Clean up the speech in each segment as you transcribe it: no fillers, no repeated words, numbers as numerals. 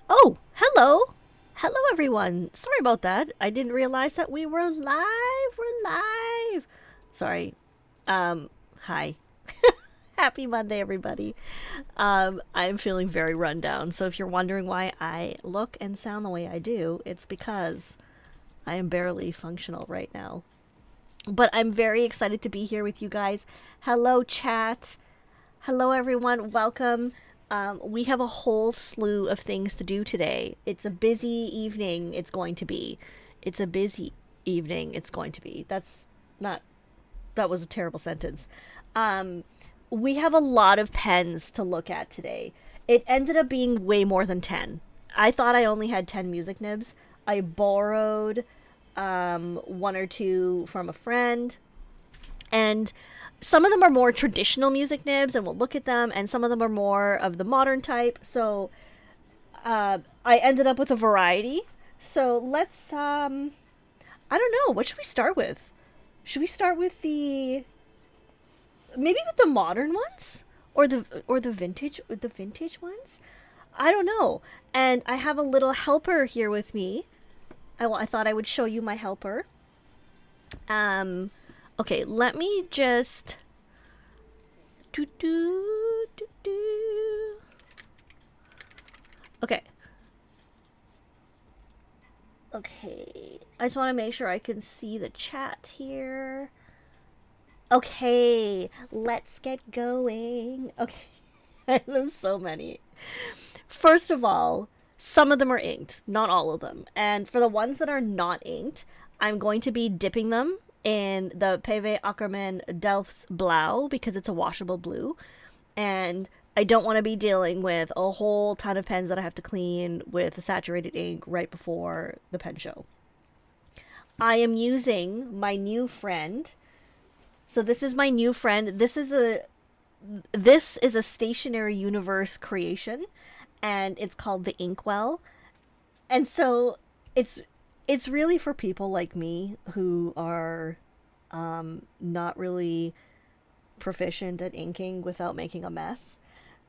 Oh, hello. Hello, everyone. Sorry about that. I didn't realize that we were live. We're live. Sorry. Um, Hi. Happy Monday, everybody. I'm feeling very run down. So if you're wondering why I look and sound the way I do, it's because I am barely functional right now. But I'm very excited to be here with you guys. Hello, chat. Hello, everyone. Welcome. We have a whole slew of things to do today. It's a busy evening. It's going to be. It's a busy evening. It's going to be. That's not. That was a terrible sentence. Um, we have a lot of pens to look at today. It ended up being way more than 10. I thought I only had 10 music nibs. I borrowed one or two from a friend, and some of them are more traditional music nibs, and we'll look at them, and some of them are more of the modern type. So I ended up with a variety. So let's I don't know, what should we start with? Should we start with the maybe with the modern ones, or the vintage ones? I don't know. And I have a little helper here with me. I thought I would show you my helper. Um, okay, let me just. Do, do, do, do. Okay. Okay. I just want to make sure I can see the chat here. Okay, let's get going. Okay. I have so many. First of all, some of them are inked, not all of them. And for the ones that are not inked, I'm going to be dipping them in the PV Akkerman Delft's Blau because it's a washable blue. And I don't want to be dealing with a whole ton of pens that I have to clean with saturated ink right before the pen show. I am using my new friend. So this is my new friend. This is a stationary universe creation, and it's called the Inkwell. And so it's it's really for people like me who are not really proficient at inking without making a mess.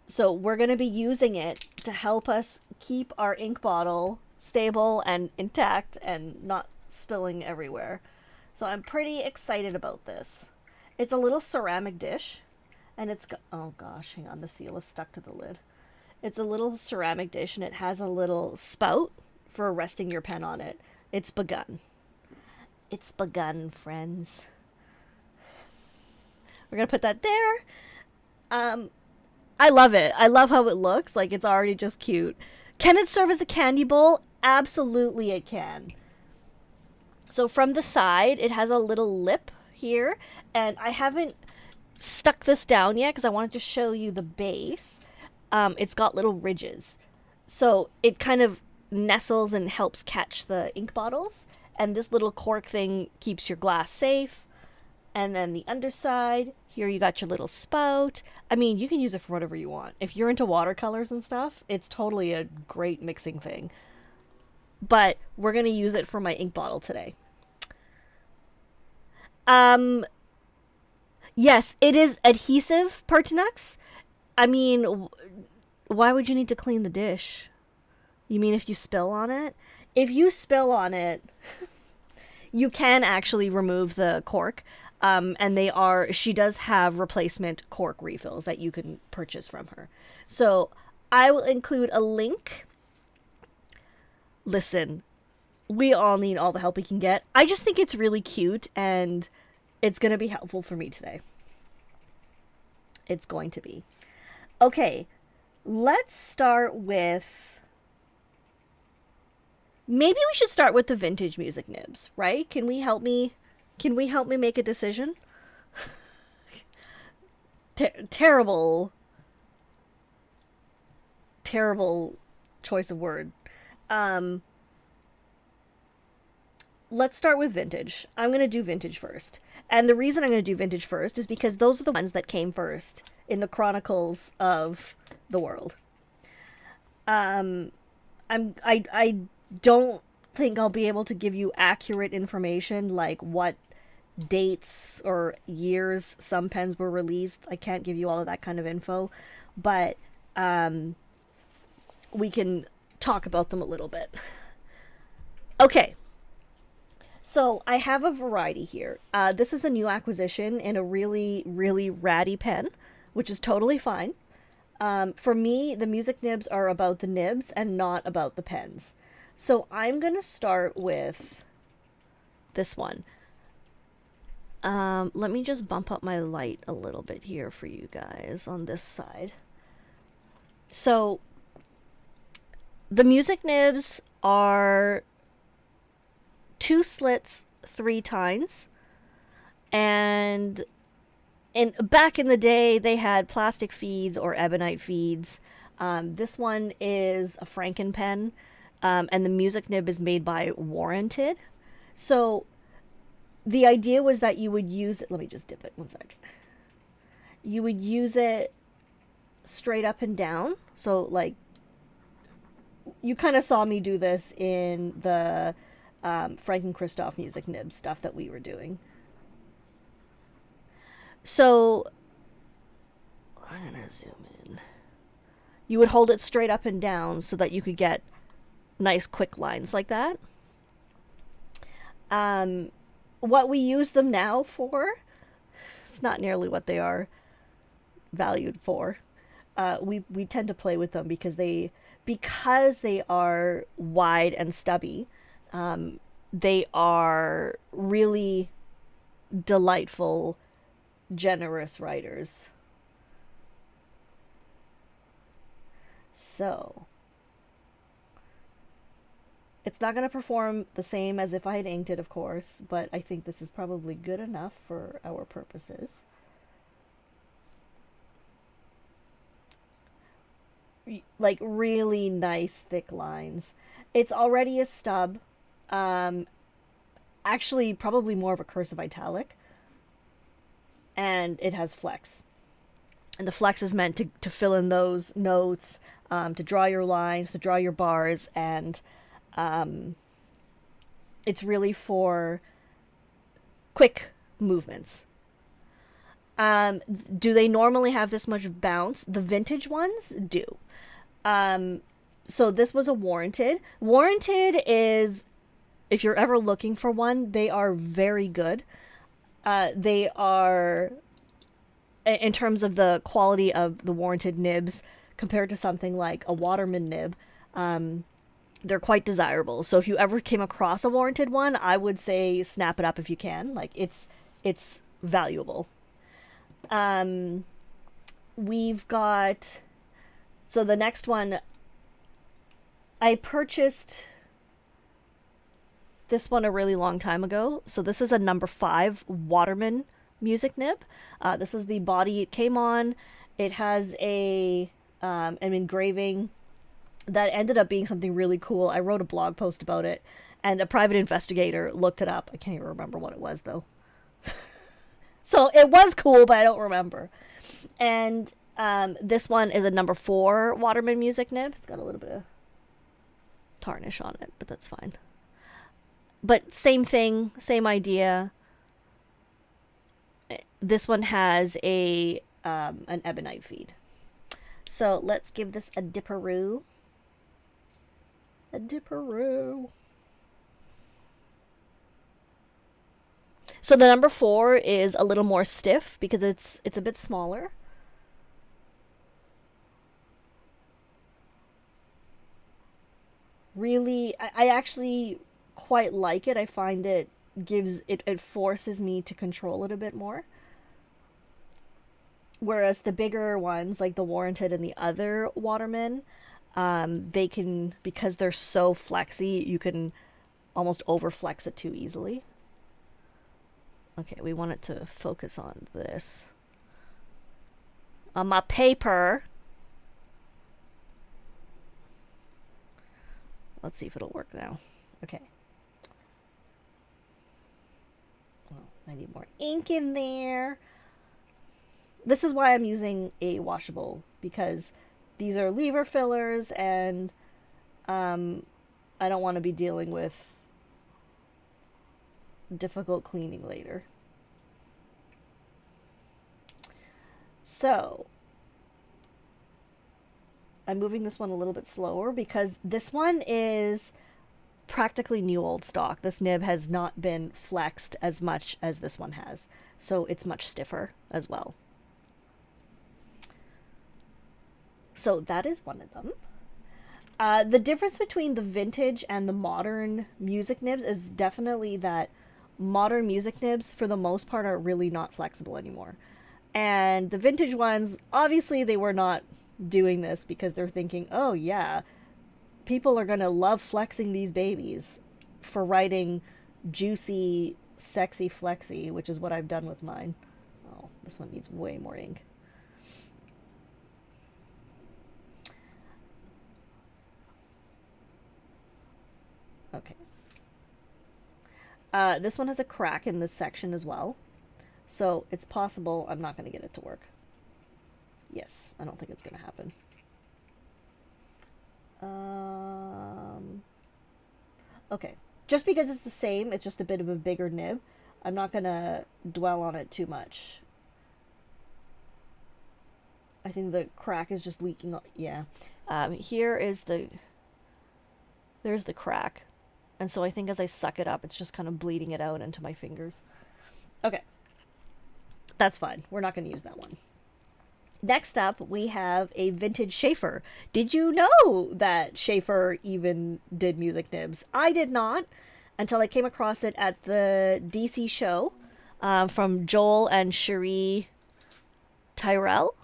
So we're going to be using it to help us keep our ink bottle stable and intact and not spilling everywhere. So I'm pretty excited about this. It's a little ceramic dish, and it's got, oh gosh, hang on, the seal is stuck to the lid. It's a little ceramic dish, and it has a little spout for resting your pen on it. It's begun. It's begun, friends. We're gonna put that there. Um, I love it. I love how it looks. Like it's already just cute. Can it serve as a candy bowl? Absolutely, it can. So from the side, it has a little lip here, and I haven't stuck this down yet because I wanted to show you the base. It's got little ridges, so it kind of nestles and helps catch the ink bottles. And this little cork thing keeps your glass safe. And then the underside, here you got your little spout. I mean, you can use it for whatever you want. If you're into watercolors and stuff, it's totally a great mixing thing. But we're going to use it for my ink bottle today. Um, yes, it is adhesive, Pertinax. I mean, why would you need to clean the dish? You mean if you spill on it? If you spill on it, you can actually remove the cork. And she does have replacement cork refills that you can purchase from her. So I will include a link. Listen, we all need all the help we can get. I just think it's really cute, and it's going to be helpful for me today. It's going to be. Okay, let's start with. Maybe we should start with the vintage music nibs, right? Can we help me? Can we help me make a decision? Terrible, terrible choice of word. Um, let's start with vintage. I'm going to do vintage first. And the reason I'm going to do vintage first is because those are the ones that came first in the chronicles of the world. Um, I don't think I'll be able to give you accurate information like what dates or years some pens were released. I can't give you all of that kind of info, but we can talk about them a little bit. Okay, so I have a variety here. This is a new acquisition in a really, really ratty pen, which is totally fine. For me, the music nibs are about the nibs and not about the pens. So I'm going to start with this one. Let me just bump up my light a little bit here for you guys on this side. So the music nibs are 2 slits, 3 tines, and back in the day they had plastic feeds or ebonite feeds. This one is a Franken pen, and the music nib is made by Warranted. So the idea was that you would use it, let me just dip it one sec. You would use it straight up and down. So like, you kind of saw me do this in the Franken-Christoph music nib stuff that we were doing. So I'm gonna zoom in. You would hold it straight up and down so that you could get nice quick lines like that. What we use them now for, it's not nearly what they are valued for. We tend to play with them because they are wide and stubby. They are really delightful, generous writers. So it's not going to perform the same as if I had inked it, of course, but I think this is probably good enough for our purposes. Like really nice thick lines. It's already a stub. Actually, probably more of a cursive italic. And it has flex. And the flex is meant to fill in those notes, to draw your lines, to draw your bars, and it's really for quick movements. Do they normally have this much bounce? The vintage ones do. So this was a Warranted. Warranted is, if you're ever looking for one, they are very good. They are, in terms of the quality of the Warranted nibs, compared to something like a Waterman nib, they're quite desirable. So if you ever came across a Warranted one, I would say snap it up if you can. Like, it's valuable. We've got, so the next one, I purchased this one a really long time ago. So this is a number 5 Waterman music nib. This is the body it came on. It has an engraving that ended up being something really cool. I wrote a blog post about it, and a private investigator looked it up. I can't even remember what it was, though. So it was cool, but I don't remember. And this one is a number 4 Waterman music nib. It's got a little bit of tarnish on it, but that's fine. But same thing, same idea. This one has an ebonite feed. So let's give this a dipperoo. A dipperoo. So the number 4 is a little more stiff because it's a bit smaller. Really, I actually quite like it. I find it forces me to control it a bit more. Whereas the bigger ones, like the Warranted and the other Waterman, they can, because they're so flexy, you can almost over flex it too easily. Okay, we want it to focus on this. On my paper. Let's see if it'll work now. Okay. Well, I need more ink in there. This is why I'm using a washable, because these are lever fillers, and I don't want to be dealing with difficult cleaning later. So I'm moving this one a little bit slower because this one is practically new old stock. This nib has not been flexed as much as this one has, so it's much stiffer as well. So that is one of them. The difference between the vintage and the modern music nibs is definitely that modern music nibs, for the most part, are really not flexible anymore. And the vintage ones, obviously, they were not doing this because they're thinking, oh, yeah, people are going to love flexing these babies for writing juicy, sexy flexy, which is what I've done with mine. Oh, this one needs way more ink. Okay. This one has a crack in this section as well. So it's possible I'm not going to get it to work. Yes, I don't think it's going to happen. Okay. Just because it's the same, it's just a bit of a bigger nib. I'm not going to dwell on it too much. I think the crack is just leaking. Yeah. Here is there's the crack. And so I think as I suck it up, it's just kind of bleeding it out into my fingers. Okay. That's fine. We're not going to use that one. Next up, we have a vintage Schaeffer. Did you know that Schaeffer even did music nibs? I did not until I came across it at the DC show from Joel and Cherie Tyrell.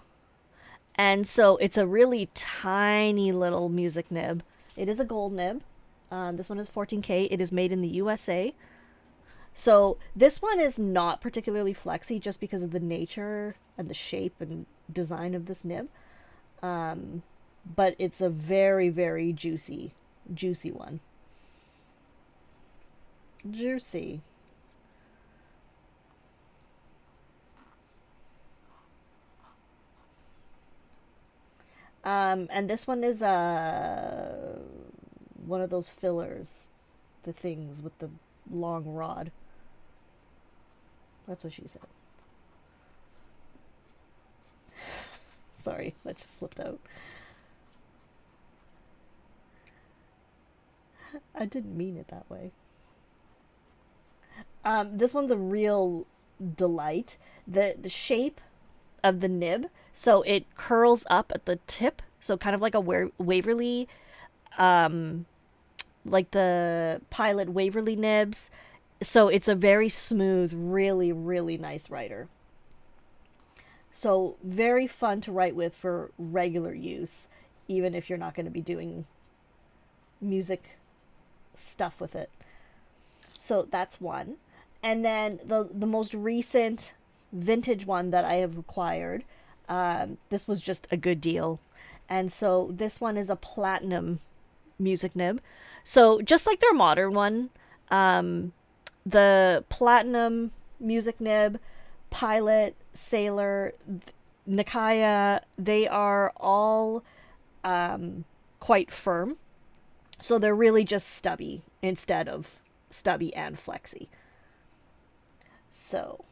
And so it's a really tiny little music nib. It is a gold nib. This one is 14K. It is made in the USA. So this one is not particularly flexy just because of the nature and the shape and design of this nib. But it's a very, very juicy one. Juicy. And this one is one of those fillers, the things with the long rod. That's what she said. Sorry, that just slipped out. I didn't mean it that way. This one's a real delight. The shape of the nib, so it curls up at the tip, so kind of like a Waverly, like the Pilot Waverly nibs. So it's a very smooth, really, really nice writer. So very fun to write with for regular use, even if you're not going to be doing music stuff with it. So that's one. And then the most recent vintage one that I have acquired, this was just a good deal. And so this one is a platinum music nib. So just like their modern one, the platinum music nib, Pilot, Sailor, Nakaya, they are all quite firm. So they're really just stubby instead of stubby and flexy. So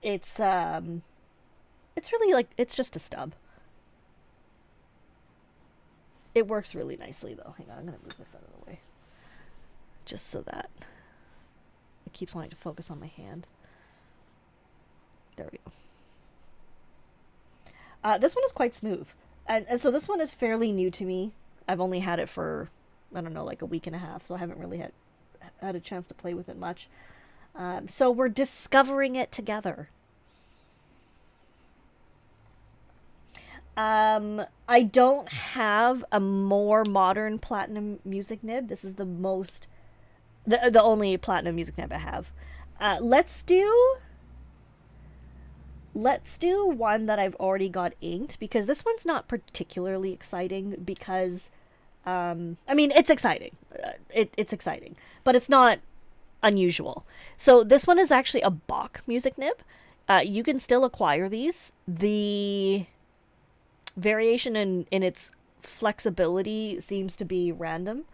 it's really like, it's just a stub. It works really nicely though. Hang on, I'm gonna move this out of the way. Just so that it keeps wanting to focus on my hand. There we go. This one is quite smooth. And so this one is fairly new to me. I've only had it for, I don't know, like a week and a half, so I haven't really had a chance to play with it much. So we're discovering it together. I don't have a more modern platinum music nib. This is the only platinum music nib I have. Let's do one that I've already got inked, because this one's not particularly exciting because, I mean, it's exciting. It's exciting, but it's not unusual. So this one is actually a Bach music nib. You can still acquire these. The variation in its flexibility seems to be random.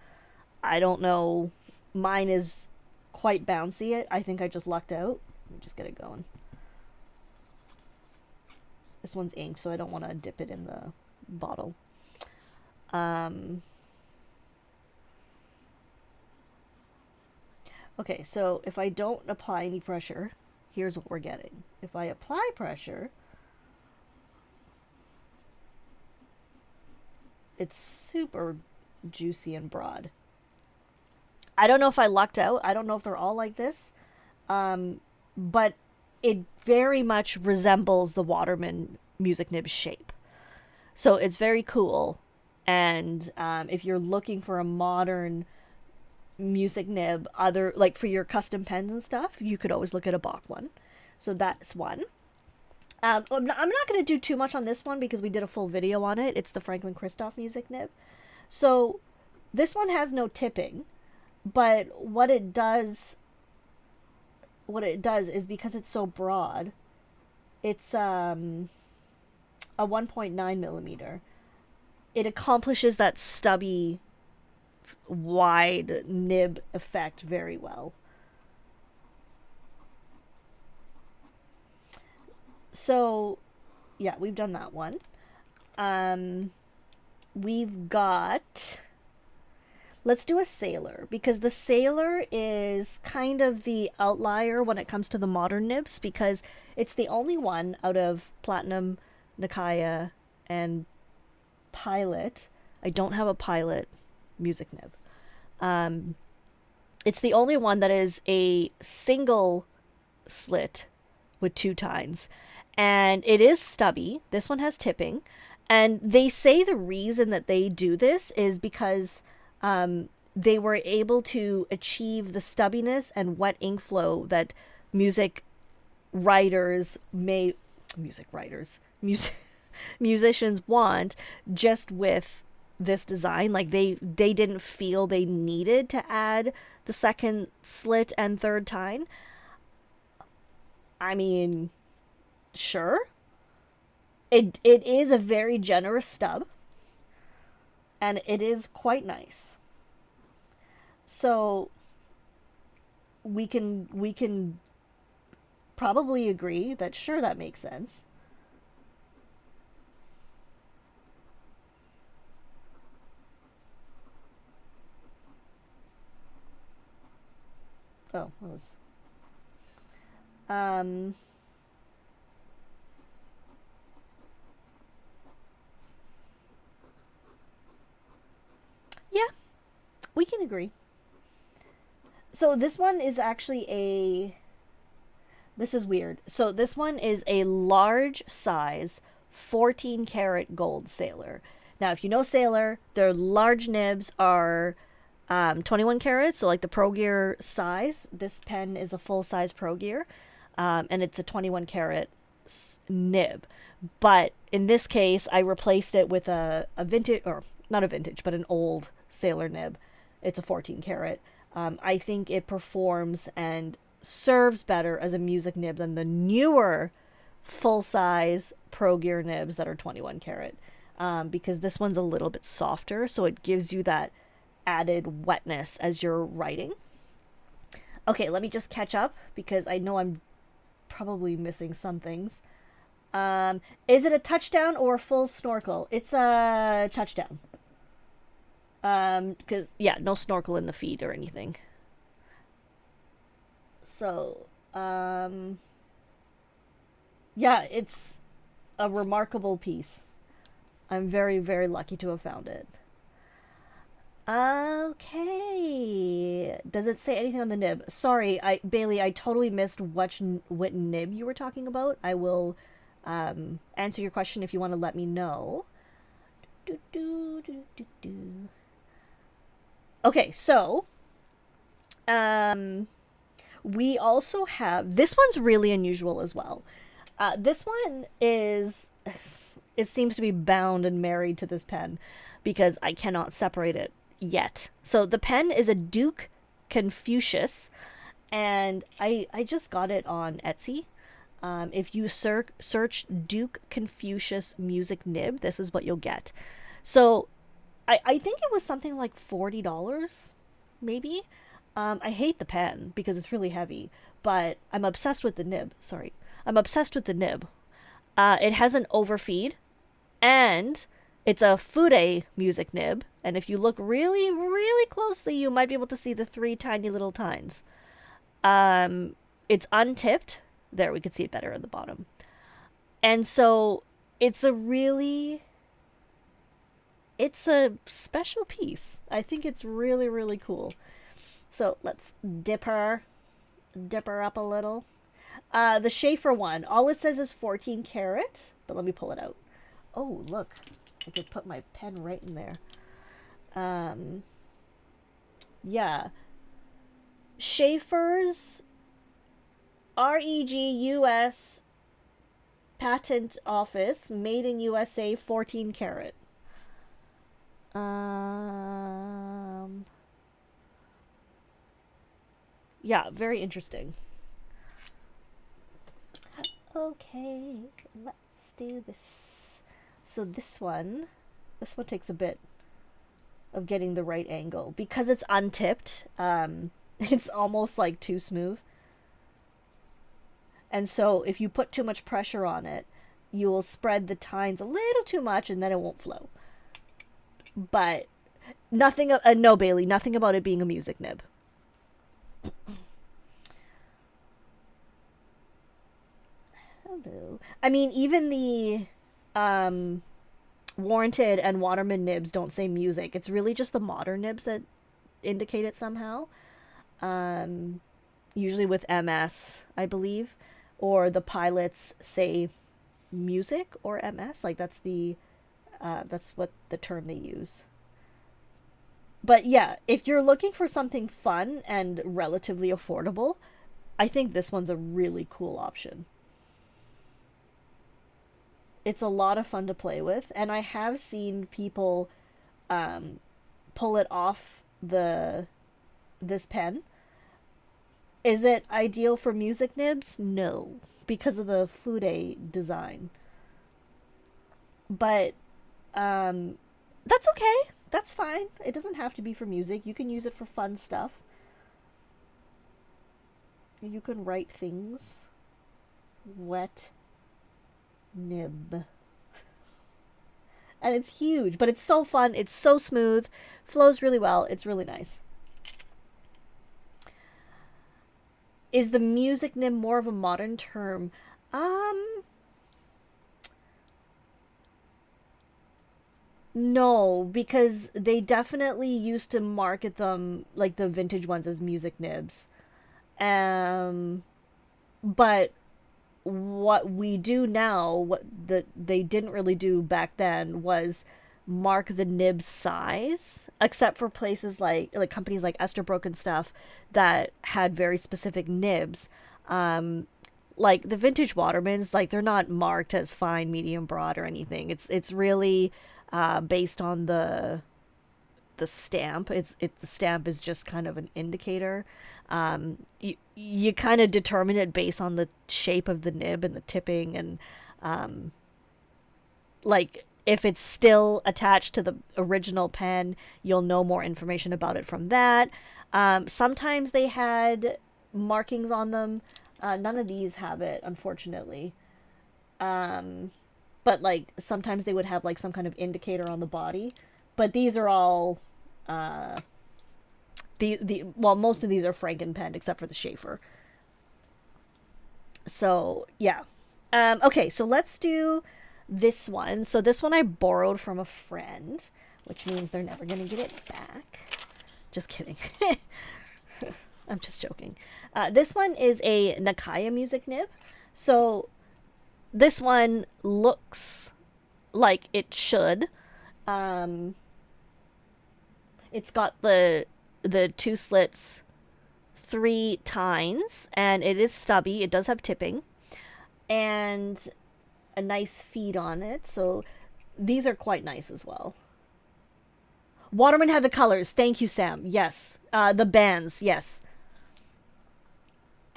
I don't know. Mine is quite bouncy. I think I just lucked out. Let me just get it going. This one's ink, so I don't want to dip it in the bottle. Okay, so if I don't apply any pressure, here's what we're getting. If I apply pressure, it's super juicy and broad. I don't know if I lucked out. I don't know if they're all like this. But it very much resembles the Waterman music nib shape. So it's very cool. And if you're looking for a modern music nib, other like for your custom pens and stuff, you could always look at a Bach one. So that's one. I'm not going to do too much on this one because we did a full video on it. It's the Franklin Christoph music nib. So this one has no tipping, but what it does is, because it's so broad, it's a 1.9 millimeter. It accomplishes that stubby, wide nib effect very well. So, yeah, we've done that one. We've got... Let's do a sailor, because the sailor is kind of the outlier when it comes to the modern nibs, because it's the only one out of Platinum, Nakaya, and Pilot. I don't have a Pilot music nib. It's the only one that is a single slit with 2 tines. And it is stubby. This one has tipping. And they say the reason that they do this is because they were able to achieve the stubbiness and wet ink flow that musicians want just with this design. Like they didn't feel they needed to add the second slit and third tine. I mean, sure. It is a very generous stub. And it is quite nice. So we can probably agree that sure, that makes sense. Oh, that was yeah, we can agree. So this one is actually this is weird. So this one is a large size 14 karat gold sailor. Now, if you know sailor, their large nibs are 21 carats, so like the Pro Gear size. This pen is a full size Pro Gear, and it's a 21 karat nib. But in this case, I replaced it with a vintage, or not a vintage, but an old sailor nib. It's a 14 karat. I think it performs and serves better as a music nib than the newer full-size Pro Gear nibs that are 21 karat, because this one's a little bit softer, so it gives you that added wetness as you're writing. Okay, let me just catch up because I know I'm probably missing some things. Is it a touchdown or a full snorkel? It's a touchdown. Because, yeah, no snorkel in the feed or anything. So, yeah, it's a remarkable piece. I'm very, very lucky to have found it. Okay. Does it say anything on the nib? Sorry, Bailey, I totally missed what nib you were talking about. I will answer your question if you want to let me know. Okay, so we also have, this one's really unusual as well. This one is, it seems to be bound and married to this pen because I cannot separate it yet. So the pen is a Duke Confucius, and I just got it on Etsy. If you search Duke Confucius music nib, this is what you'll get. So I think it was something like $40, maybe. I hate the pen because it's really heavy, but I'm obsessed with the nib. Sorry. I'm obsessed with the nib. It has an overfeed, and it's a fude music nib. And if you look really, really closely, you might be able to see the three tiny little tines. It's untipped. There, we could see it better at the bottom. And so it's a special piece. I think it's really, really cool. So let's dip her up a little. The Schaeffer one, all it says is 14 karat, but let me pull it out. Oh, look, I could put my pen right in there. Yeah. Schaeffer's REG US Patent Office, made in USA, 14 karat. Yeah, very interesting. Okay, let's do this. So this one takes a bit of getting the right angle because it's untipped. It's almost like too smooth. And so if you put too much pressure on it, you will spread the tines a little too much and then it won't flow. But nothing, no, Bailey, nothing about it being a music nib. Hello. I mean, even the warranted and Waterman nibs don't say music. It's really just the modern nibs that indicate it somehow. Usually with MS, I believe. Or the pilots say music or MS. Like that's what the term they use. But yeah, if you're looking for something fun and relatively affordable, I think this one's a really cool option. It's a lot of fun to play with, and I have seen people pull it off this pen. Is it ideal for music nibs? No, because of the fude design. But that's okay. That's fine. It doesn't have to be for music. You can use it for fun stuff. You can write things. Wet nib. And it's huge, but it's so fun. It's so smooth. Flows really well. It's really nice. Is the music nib more of a modern term? No, because they definitely used to market them, like the vintage ones, as music nibs. But what we do now, what they didn't really do back then, was mark the nib size, except for places like companies like Esterbrook and stuff that had very specific nibs. Like the vintage Watermans, like they're not marked as fine, medium, broad, or anything. It's really based on the stamp. The stamp is just kind of an indicator. You kind of determine it based on the shape of the nib and the tipping, and like if it's still attached to the original pen, you'll know more information about it from that. Sometimes they had markings on them. None of these have it, unfortunately. But like sometimes they would have like some kind of indicator on the body. But these are all well, most of these are Frankenpenned except for the Schaeffer. So yeah. Okay, so let's do this one. So this one I borrowed from a friend, which means they're never gonna get it back. Just kidding. I'm just joking. This one is a Nakaya music nib. So this one looks like it should. It's got the two slits, 3 tines, and it is stubby. It does have tipping and a nice feed on it. So these are quite nice as well. Waterman had the colors. Thank you, Sam. Yes. The bands. Yes.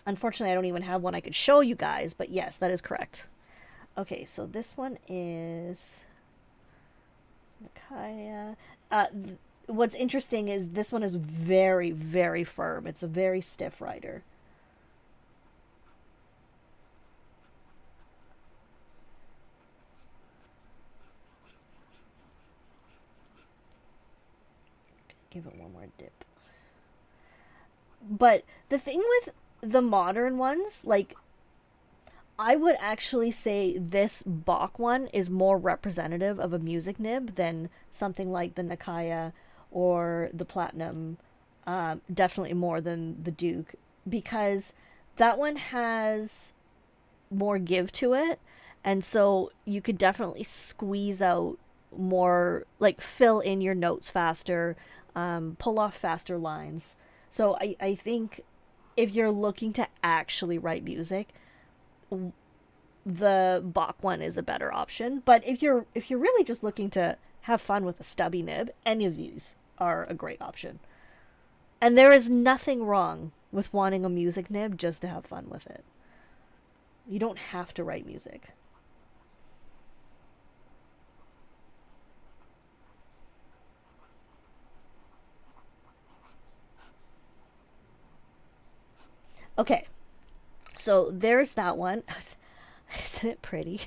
Unfortunately, I don't even have one I could show you guys, but yes, that is correct. Okay, so this one is Nakaya. What's interesting is this one is very, very firm. It's a very stiff writer. Give it one more dip. But the thing with the modern ones, like, I would actually say this Bach one is more representative of a music nib than something like the Nakaya or the Platinum. Definitely more than the Duke, because that one has more give to it, and so you could definitely squeeze out more, like fill in your notes faster, pull off faster lines. So I think if you're looking to actually write music, the Bach one is a better option. But if you're really just looking to have fun with a stubby nib, any of these are a great option. And there is nothing wrong with wanting a music nib just to have fun with it. You don't have to write music. Okay, so there's that one. Isn't it pretty?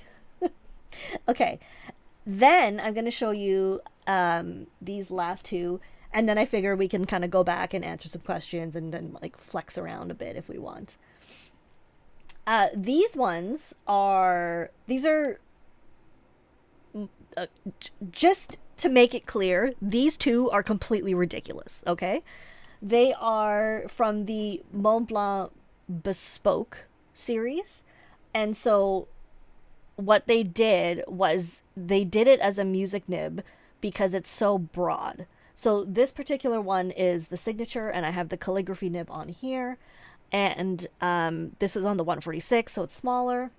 Okay, then I'm going to show you these last two, and then I figure we can kind of go back and answer some questions and then like flex around a bit if we want. These are just to make it clear, these two are completely ridiculous, okay? They are from the Mont Blanc Bespoke series. And so what they did was they did it as a music nib because it's so broad. So this particular one is the signature, and I have the calligraphy nib on here. And this is on the 146, so it's smaller.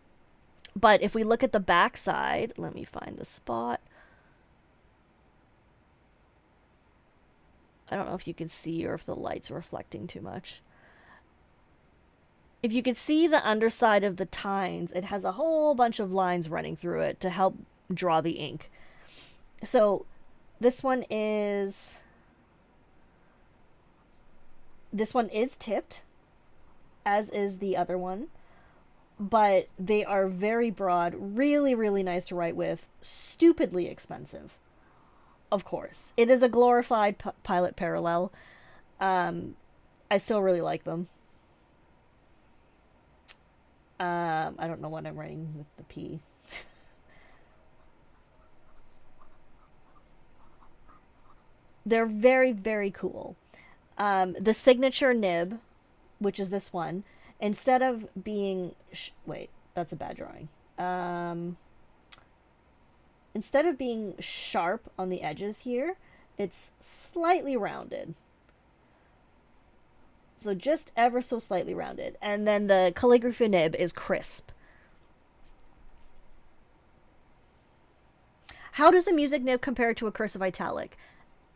But if we look at the back side, let me find the spot. I don't know if you can see or if the light's reflecting too much. If you can see the underside of the tines, it has a whole bunch of lines running through it to help draw the ink. So this one is tipped, as is the other one, but they are very broad, really, really nice to write with, stupidly expensive. Of course. It is a glorified Pilot Parallel. I still really like them. I don't know what I'm writing with the P. They're very, very cool. The signature nib, which is this one, instead of being... wait, that's a bad drawing. Instead of being sharp on the edges here, it's slightly rounded. So just ever so slightly rounded. And then the calligraphy nib is crisp. How does a music nib compare to a cursive italic?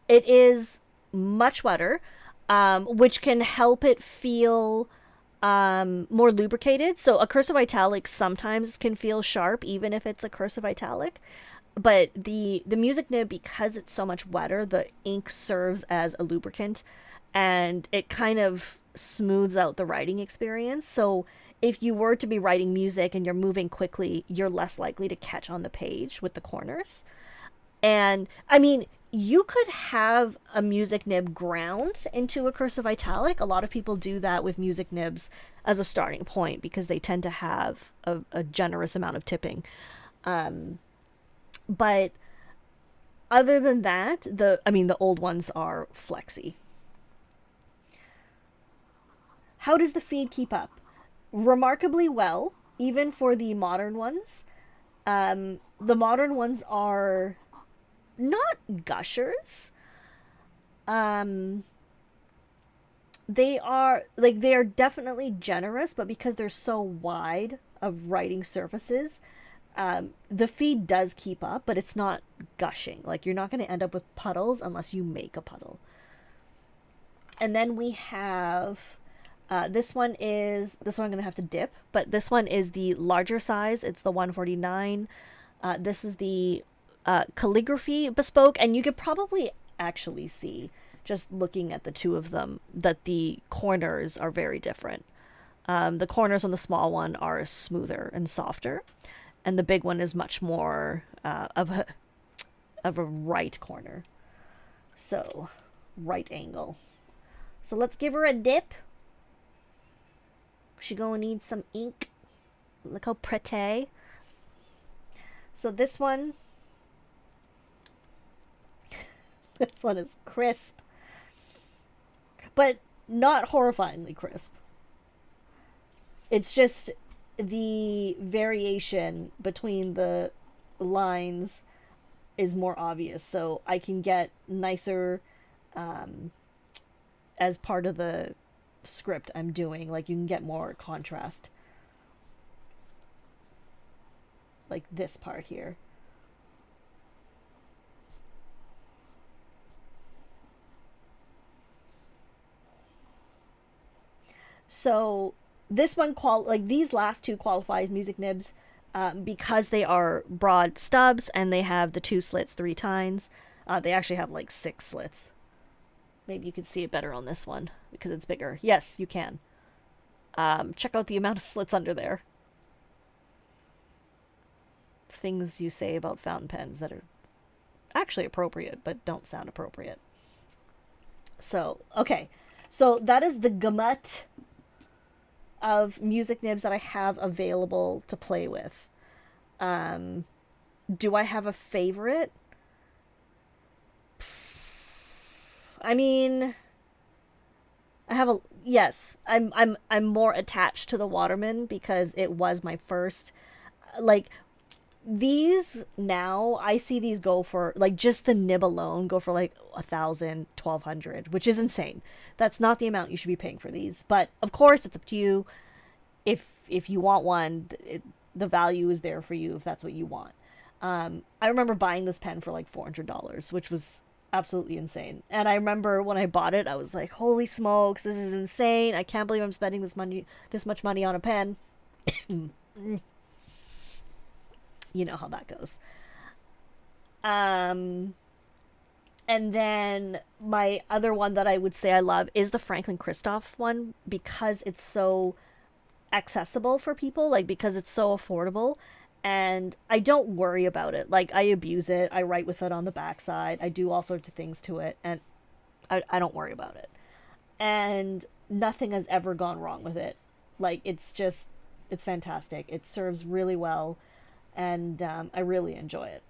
It is much wetter, which can help it feel more lubricated. So a cursive italic sometimes can feel sharp, even if it's a cursive italic. But the music nib, because it's so much wetter, the ink serves as a lubricant, and it kind of smooths out the writing experience. So if you were to be writing music and you're moving quickly, you're less likely to catch on the page with the corners. And I mean, you could have a music nib ground into a cursive italic. A lot of people do that with music nibs as a starting point because they tend to have a generous amount of tipping. But other than that, the old ones are flexy. How does the feed keep up? Remarkably well, even for the modern ones. The modern ones are not gushers. They are definitely generous, but because they're so wide of writing surfaces, the feed does keep up, but it's not gushing. Like, you're not going to end up with puddles unless you make a puddle. And then we have this one I'm going to have to dip, but this one is the larger size. It's the 149. This is the calligraphy bespoke, and you could probably actually see, just looking at the two of them, that the corners are very different. The corners on the small one are smoother and softer, and the big one is much more of a right corner. So right angle. So let's give her a dip. She gonna need some ink. Look how pretty. So this one is crisp, but not horrifyingly crisp. It's just the variation between the lines is more obvious, so I can get nicer as part of the script I'm doing. Like, you can get more contrast, like this part here. So this one like these last two qualify as music nibs because they are broad stubs and they have the 2 slits 3 times. They actually have like 6 slits. Maybe you can see it better on this one because it's bigger. Yes, you can. Check out the amount of slits under there. Things you say about fountain pens that are actually appropriate but don't sound appropriate. So, okay. So that is the gamut of music nibs that I have available to play with. Do I have a favorite? I mean, I have a yes. I'm more attached to the Waterman because it was my first. Like, these now, I see these go for, like, just the nib alone go for like 1,000, 1,200, which is insane. That's not the amount you should be paying for these, but of course it's up to you. If you want one, the value is there for you if that's what you want. I remember buying this pen for like $400, which was absolutely insane. And I remember when I bought it, I was like, holy smokes, this is insane. I can't believe I'm spending this much money on a pen. You know how that goes. And then my other one that I would say I love is the Franklin Christoph one, because it's so accessible for people, like, because it's so affordable, and I don't worry about it. Like, I abuse it, I write with it on the backside, I do all sorts of things to it, and I don't worry about it. And nothing has ever gone wrong with it. Like, it's fantastic. It serves really well, and I really enjoy it.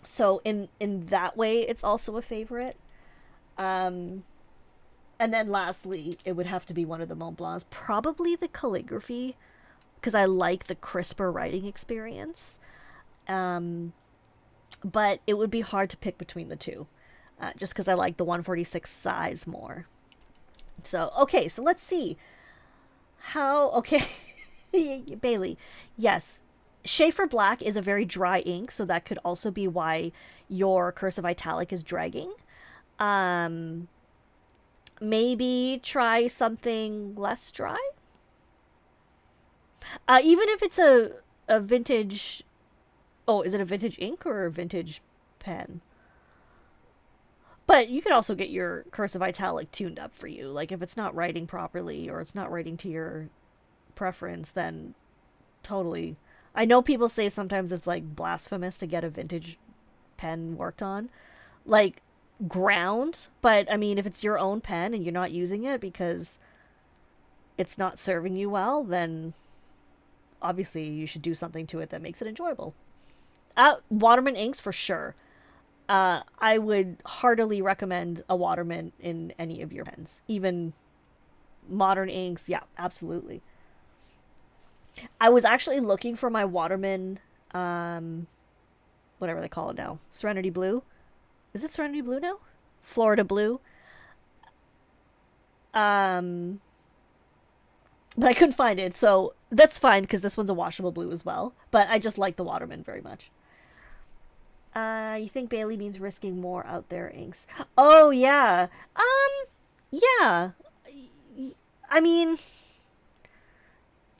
So in that way, it's also a favorite. And then lastly, it would have to be one of the Mont Blancs, probably the Calligraphy, because I like the crisper writing experience. But it would be hard to pick between the two, just because I like the 146 size more. So, okay, so let's see. Okay, Bailey, yes. Schaeffer Black is a very dry ink, so that could also be why your cursive italic is dragging. Maybe try something less dry. Even if it's a vintage... Oh, is it a vintage ink or a vintage pen? But you could also get your cursive italic tuned up for you. Like, if it's not writing properly or it's not writing to your preference, then totally... I know people say sometimes it's, like, blasphemous to get a vintage pen worked on. Like, ground. But, I mean, if it's your own pen and you're not using it because it's not serving you well, then obviously you should do something to it that makes it enjoyable. Waterman inks for sure. I would heartily recommend a Waterman in any of your pens. Even modern inks, yeah, absolutely. I was actually looking for my Waterman, whatever they call it now. Serenity Blue. Is it Serenity Blue now? Florida Blue. But I couldn't find it, so that's fine because this one's a washable blue as well. But I just like the Waterman very much. You think Bailey means risking more out there inks? Oh, yeah. Yeah. I mean,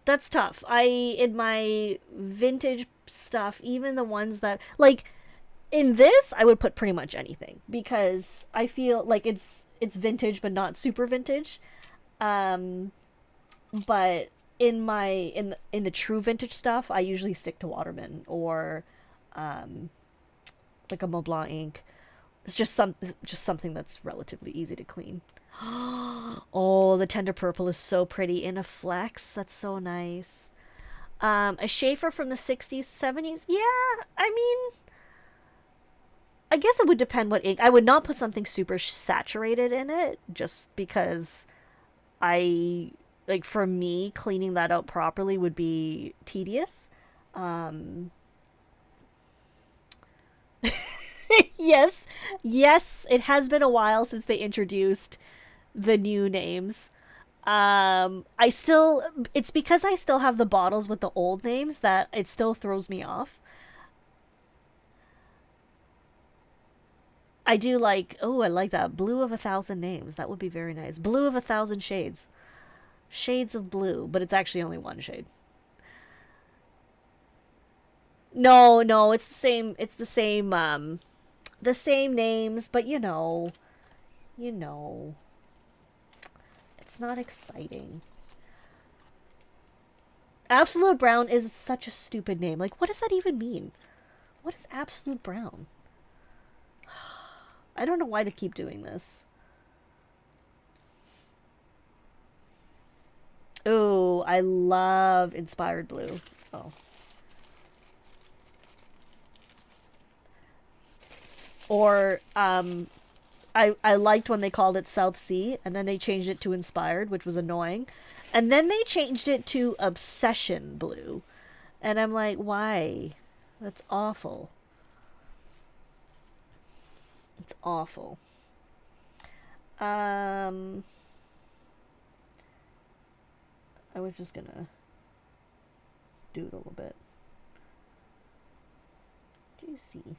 that's tough. In my vintage stuff, even the ones that, like, in this, I would put pretty much anything because I feel like it's vintage but not super vintage. But in the true vintage stuff, I usually stick to Waterman or like a Mont Blanc ink, It's just something that's relatively easy to clean. Oh, the tender purple is so pretty in a flex. That's so nice. A Schaeffer from the 60s, 70s. Yeah, I mean, I guess it would depend what ink. I would not put something super saturated in it just because I like for me cleaning that out properly would be tedious. Um yes, yes, it has been a while since they introduced the new names. I still it's because I still have the bottles with the old names that it still throws me off. I do like, oh, I like that. Blue of a thousand names. That would be very nice. Blue of a thousand shades. Shades of blue, but it's actually only one shade. No, no, it's the same names, but you know, it's not exciting. Absolute Brown is such a stupid name. Like, what does that even mean? What is Absolute Brown? I don't know why they keep doing this. Oh, I love Inspired Blue. Oh. Or I liked when they called it South Sea and then they changed it to Inspired, which was annoying. And then they changed it to Obsession Blue. And I'm like, why? That's awful. It's awful. Um I was just gonna doodle a bit. Juicy.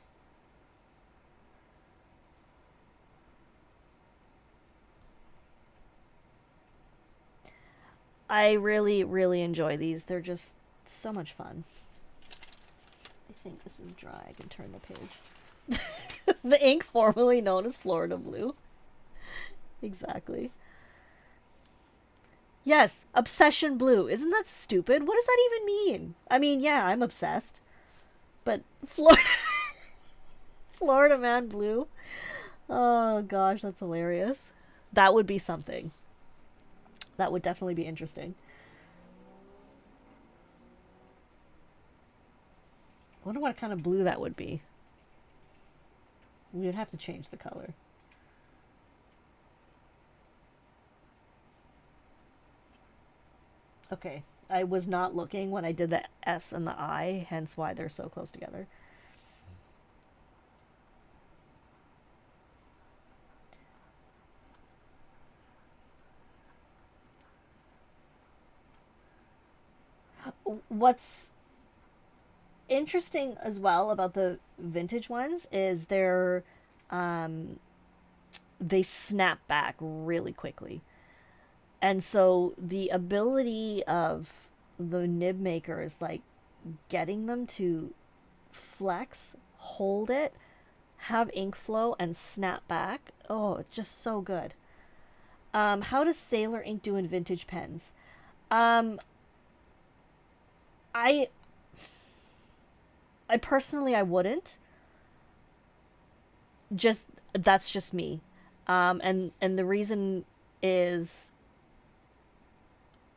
I really, really enjoy these. They're just so much fun. I think this is dry. I can turn the page. The ink formerly known as Florida Blue. Exactly. Yes, Obsession Blue. Isn't that stupid? What does that even mean? I mean, yeah, I'm obsessed. But Florida Florida Man Blue. Oh gosh, that's hilarious. That would be something. That would definitely be interesting. I wonder what kind of blue that would be. We would have to change the color. Okay. I was not looking when I did the S and the I, hence why they're so close together. What's interesting as well about the vintage ones is um they snap back really quickly. And so the ability of the nib makers like getting them to flex, hold it, have ink flow and snap back. Oh, it's just so good. How does Sailor ink do in vintage pens? Um, I I personally I wouldn't. Just that's just me. And the reason is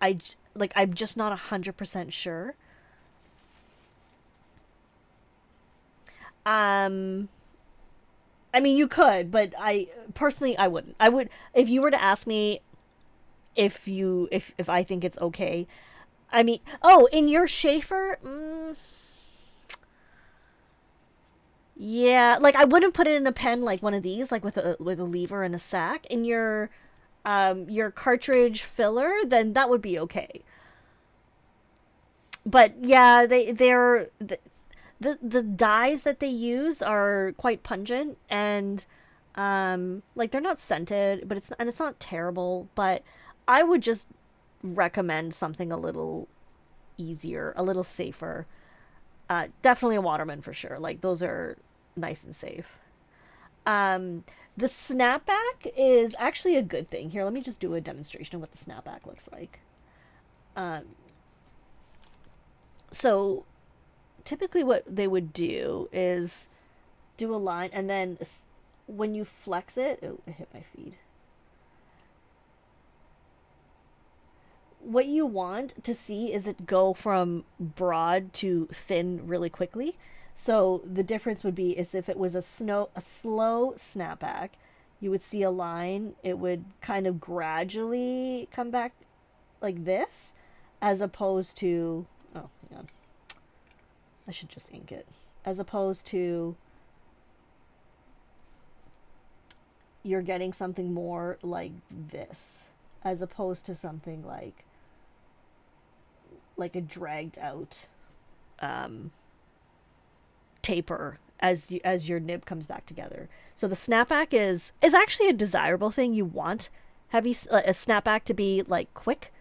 like I'm just not 100% sure. Um, I mean you could, but I personally I wouldn't. I would if you were to ask me if I think it's okay. I mean, oh, in your Schaefer, yeah, like I wouldn't put it in a pen like one of these, like with a lever and a sack. In your cartridge filler, then that would be okay. But yeah, the dyes that they use are quite pungent and like they're not scented, but it's not terrible, but I would just recommend something a little easier, a little safer. Definitely a Waterman for sure. Like those are nice and safe. Um, the snapback is actually a good thing. Here, let me just do a demonstration of what the snapback looks like. Um, so typically, what they would do is do a line and then when you flex it, oh, it hit my feed. What you want to see is it go from broad to thin really quickly. So the difference would be is if it was a slow snapback, you would see a line. It would kind of gradually come back like this, as opposed to, oh, hang on, I should just ink it. As opposed to you're getting something more like this, as opposed to something like a dragged out taper as your nib comes back together. So the snapback is actually a desirable thing. You want a snapback to be like quick.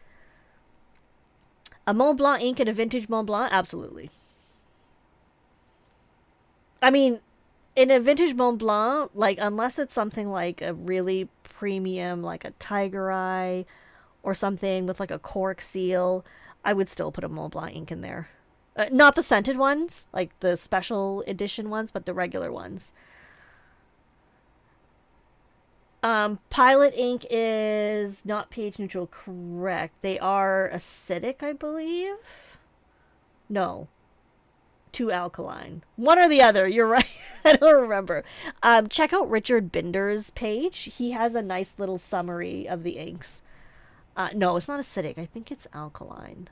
A Mont Blanc ink and a vintage Mont Blanc, absolutely. I mean, in a vintage Mont Blanc, like, unless it's something like a really premium, like a Tiger Eye or something with like a cork seal, I would still put a Mont Blanc ink in there. Not the scented ones, like the special edition ones, but the regular ones. Pilot ink is not pH neutral, correct. They are acidic, I believe. No. Too alkaline. One or the other, you're right. I don't remember. Check out Richard Binder's page. He has a nice little summary of the inks. No, it's not acidic. I think it's alkaline.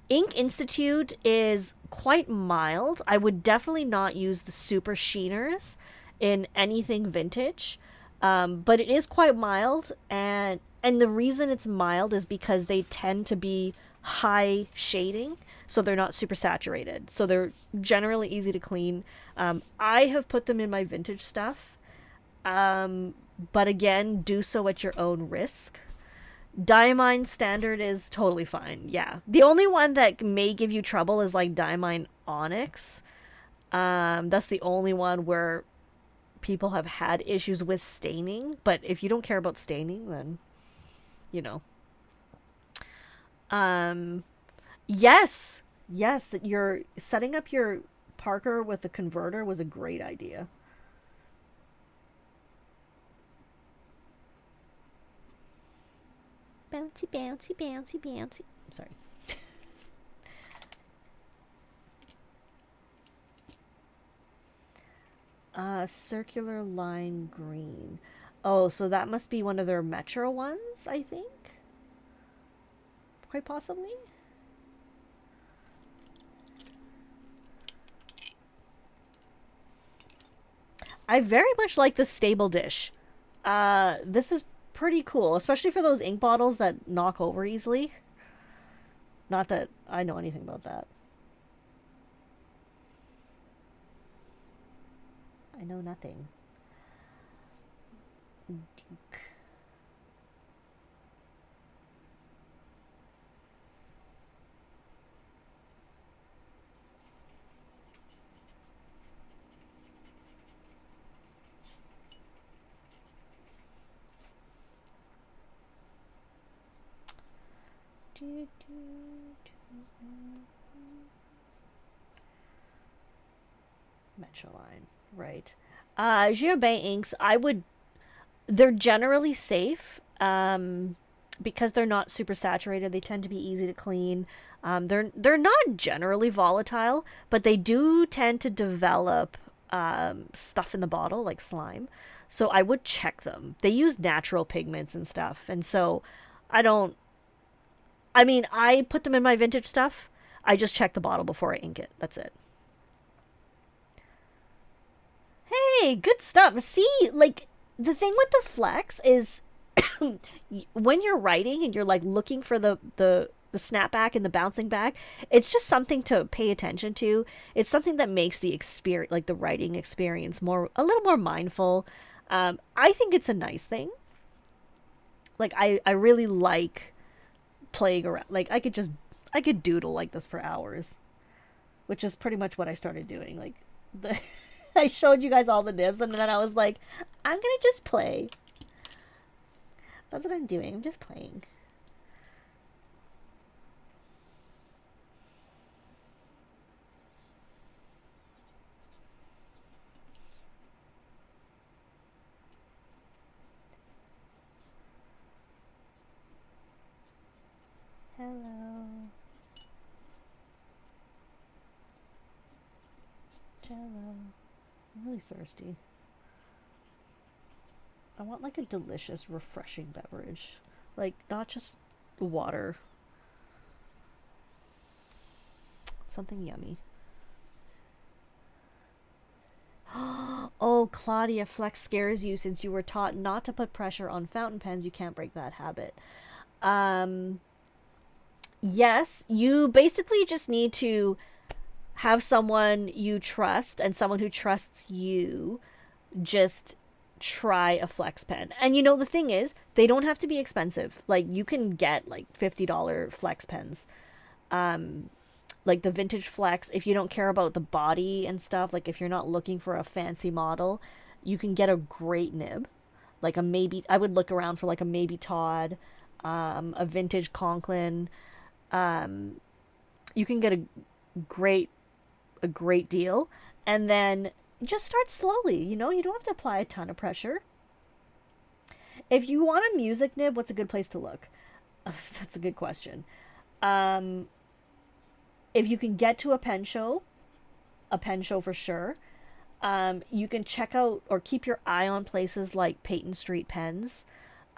Ink Institute is quite mild. I would definitely not use the super sheeners in anything vintage, but it is quite mild, and the reason it's mild is because they tend to be high shading, so they're not super saturated, so they're generally easy to clean. I have put them in my vintage stuff, but again, do so at your own risk. Diamine standard is totally fine. Yeah. The only one that may give you trouble is like Diamine Onyx. That's the only one where people have had issues with staining. But if you don't care about staining, then, you know. Yes. Yes, that you're setting up your Parker with the converter was a great idea. Bouncy, bouncy, bouncy, bouncy. Sorry. Circular line green. Oh, so that must be one of their Metro ones, I think. Quite possibly. I very much like the stable dish. This is pretty cool, especially for those ink bottles that knock over easily. Not that I know anything about that. I know nothing. Duke. Metroline, right. Gourmet inks, they're generally safe, because they're not super saturated. They tend to be easy to clean. They're not generally volatile, but they do tend to develop stuff in the bottle, like slime. So I would check them. They use natural pigments and stuff, and so I don't I mean, I put them in my vintage stuff. I just check the bottle before I ink it. That's it. Hey, good stuff. See, like, the thing with the flex is when you're writing and you're like looking for the snapback and the bouncing back, it's just something to pay attention to. It's something that makes the experience, like the writing experience, a little more mindful. I think it's a nice thing. Like, I really like playing around. Like, I could doodle like this for hours, which is pretty much what I started doing. Like, I showed you guys all the nibs, and then I was like, I'm gonna just play. That's what I'm doing. I'm just playing. Hello. I'm really thirsty. I want like a delicious, refreshing beverage. Like, not just water. Something yummy. Oh, Claudia, flex scares you since you were taught not to put pressure on fountain pens. You can't break that habit. Yes, you basically just need to have someone you trust and someone who trusts you just try a flex pen. And you know, the thing is, they don't have to be expensive. Like, you can get like $50 flex pens. Like the vintage flex, if you don't care about the body and stuff, like if you're not looking for a fancy model, you can get a great nib. Like a maybe, I would look around for like a maybe Todd, a vintage Conklin. You can get great a great deal, and then just start slowly. You know, you don't have to apply a ton of pressure. If you want a music nib, what's a good place to look? That's a good question. If you can get to a pen show for sure. You can check out or keep your eye on places like Peyton Street Pens.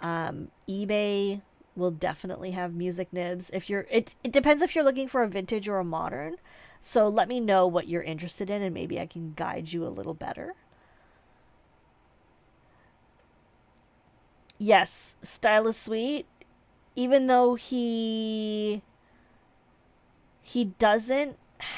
eBay will definitely have music nibs. If you're, it depends if you're looking for a vintage or a modern. So let me know what you're interested in, and maybe I can guide you a little better. Yes, Style is Sweet. Even though he doesn't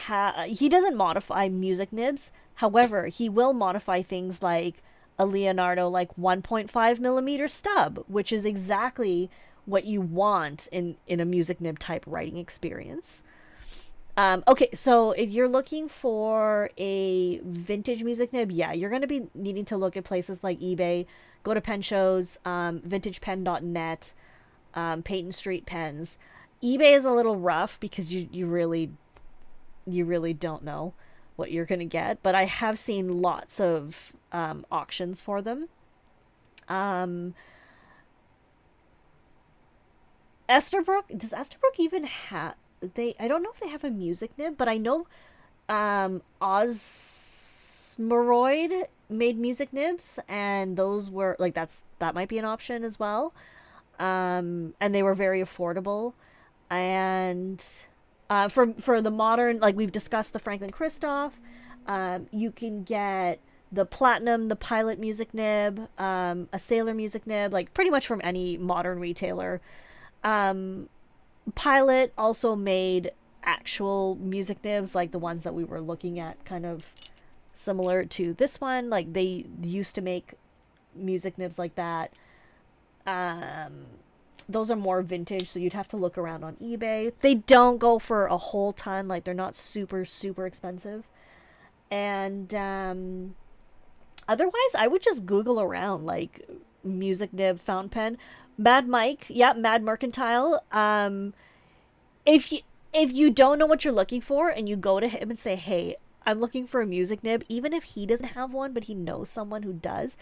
modify music nibs. However, he will modify things like a Leonardo like 1.5 millimeter stub, which is exactly what you want in a music nib type writing experience. Okay, so if you're looking for a vintage music nib, yeah, you're going to be needing to look at places like eBay, go to pen shows, vintagepen.net, Peyton Street Pens. eBay is a little rough because you really don't know what you're going to get, but I have seen lots of auctions for them. Esterbrook, does Esterbrook even have I don't know if they have a music nib, but I know Osmoroid made music nibs, and those were like that might be an option as well. And they were very affordable. And for the modern, like we've discussed the Franklin Christoph, you can get the Platinum, the Pilot music nib, a Sailor music nib, like pretty much from any modern retailer. Pilot also made actual music nibs, like the ones that we were looking at, kind of similar to this one. Like they used to make music nibs like that. Those are more vintage, so you'd have to look around on eBay. They don't go for a whole ton, like they're not super expensive. And otherwise, I would just Google around, like music nib fountain pen. Mad Mike, yeah, Mad Mercantile. If you don't know what you're looking for and you go to him and say, "Hey, I'm looking for a music nib," even if he doesn't have one, but he knows someone who does,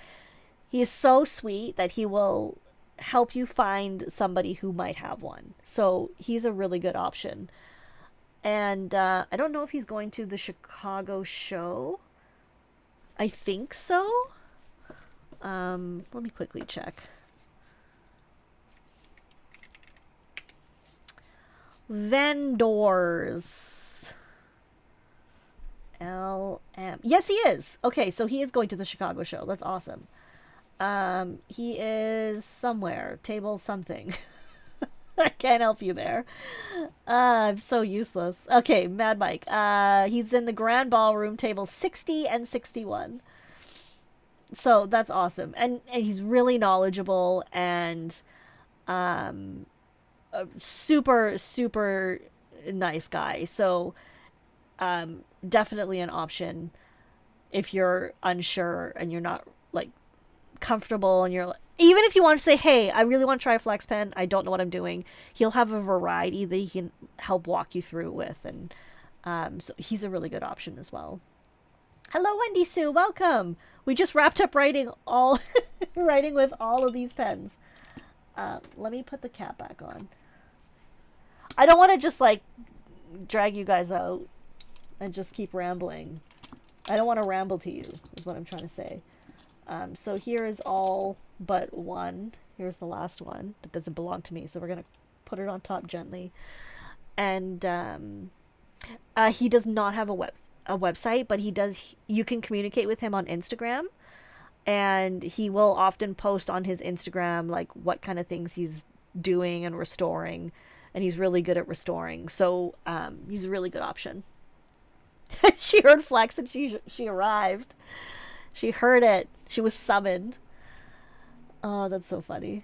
he is so sweet that he will help you find somebody who might have one. So he's a really good option. And I don't know if he's going to the Chicago show. I think so. Let me quickly check. Vendors. LM. Yes, he is. Okay, so he is going to the Chicago show. That's awesome. He is somewhere. Table something. I can't help you there. I'm so useless. Okay, Mad Mike. He's in the Grand Ballroom, table 60 and 61. So that's awesome. And he's really knowledgeable and a super nice guy. So definitely an option if you're unsure and you're not like comfortable, and you're even if you want to say, "Hey, I really want to try a flex pen, I don't know what I'm doing," he'll have a variety that he can help walk you through with. And so he's a really good option as well. Hello, Wendy Sue, welcome. We just wrapped up writing with all of these pens. Let me put the cap back on. I don't want to just like drag you guys out and just keep rambling. I don't want to ramble to you, is what I'm trying to say. So here is all but one. Here's the last one that doesn't belong to me, so we're going to put it on top gently. And he does not have a website, but you can communicate with him on Instagram, and he will often post on his Instagram like what kind of things he's doing and restoring, and he's really good at restoring. So he's a really good option. She heard Flex and she arrived. She heard it. She was summoned. Oh, that's so funny.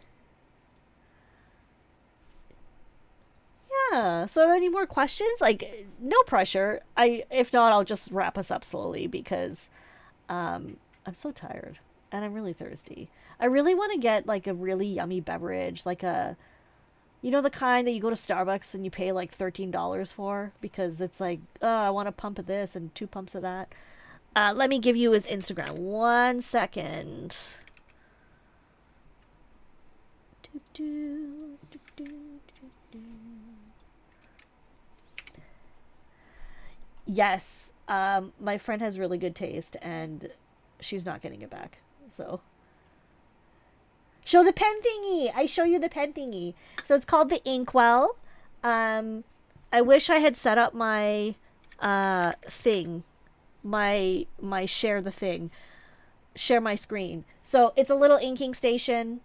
Yeah. So any more questions? Like, no pressure. If not, I'll just wrap us up slowly because I'm so tired and I'm really thirsty. I really want to get like a really yummy beverage, like the kind that you go to Starbucks and you pay like $13 for because it's like, oh, I want a pump of this and 2 pumps of that. Let me give you his Instagram. 1 second. Yes, my friend has really good taste and she's not getting it back. So show the pen thingy. I show you the pen thingy. So it's called the inkwell. I wish I had set up my thing, my share the thing, share my screen. So it's a little inking station,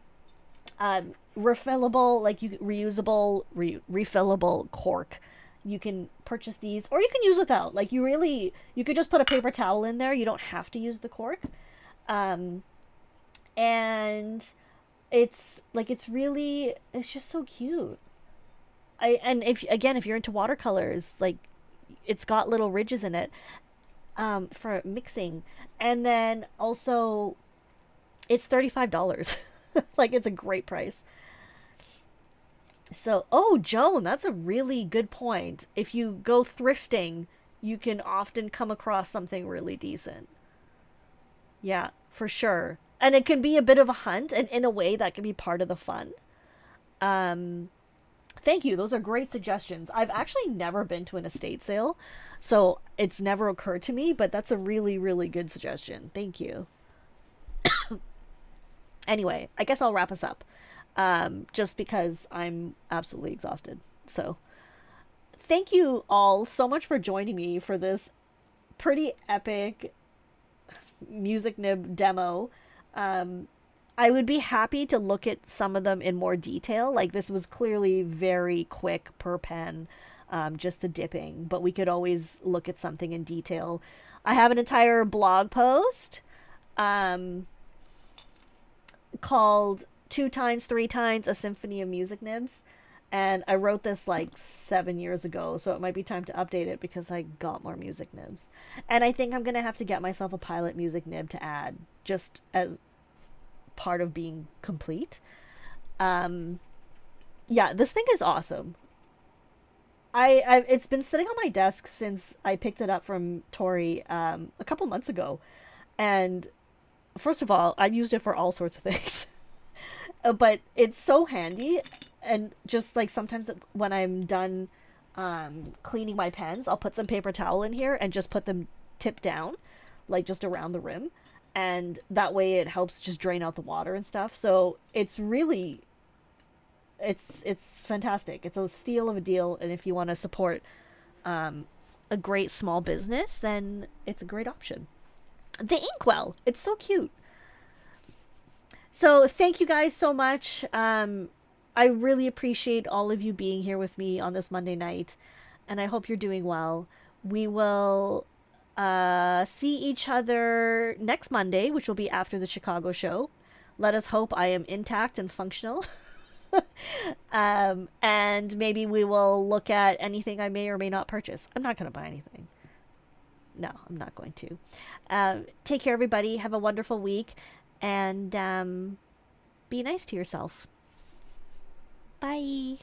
refillable, like reusable, refillable cork. You can purchase these, or you can use without. Like you could just put a paper towel in there. You don't have to use the cork. And it's just so cute. If you're into watercolors, like it's got little ridges in it for mixing, and then also it's $35. Like it's a great price. So, oh, Joan, that's a really good point. If you go thrifting, you can often come across something really decent. Yeah, for sure. And it can be a bit of a hunt, and in a way that can be part of the fun. Thank you. Those are great suggestions. I've actually never been to an estate sale, so it's never occurred to me, but that's a really, really good suggestion. Thank you. Anyway, I guess I'll wrap us up. Just because I'm absolutely exhausted. So, thank you all so much for joining me for this pretty epic music nib demo. I would be happy to look at some of them in more detail. Like this was clearly very quick per pen, just the dipping, but we could always look at something in detail. I have an entire blog post called 2 times 3 times a symphony of music nibs, and I wrote this like 7 years ago, so it might be time to update it because I got more music nibs, and I think I'm gonna have to get myself a pilot music nib to add just as part of being complete. Yeah, this thing is awesome. It's been sitting on my desk since I picked it up from Tori a couple months ago, and first of all, I've used it for all sorts of things. But it's so handy, and just like sometimes when I'm done cleaning my pens, I'll put some paper towel in here and just put them tip down, like just around the rim, and that way it helps just drain out the water and stuff. So it's really it's fantastic. It's a steal of a deal, and if you want to support a great small business, then it's a great option. The inkwell, it's so cute. So thank you guys so much. I really appreciate all of you being here with me on this Monday night, and I hope you're doing well. We will see each other next Monday, which will be after the Chicago show. Let us hope I am intact and functional. And maybe we will look at anything I may or may not purchase. I'm not going to buy anything. No, I'm not going to. Take care, everybody. Have a wonderful week. And be nice to yourself. Bye.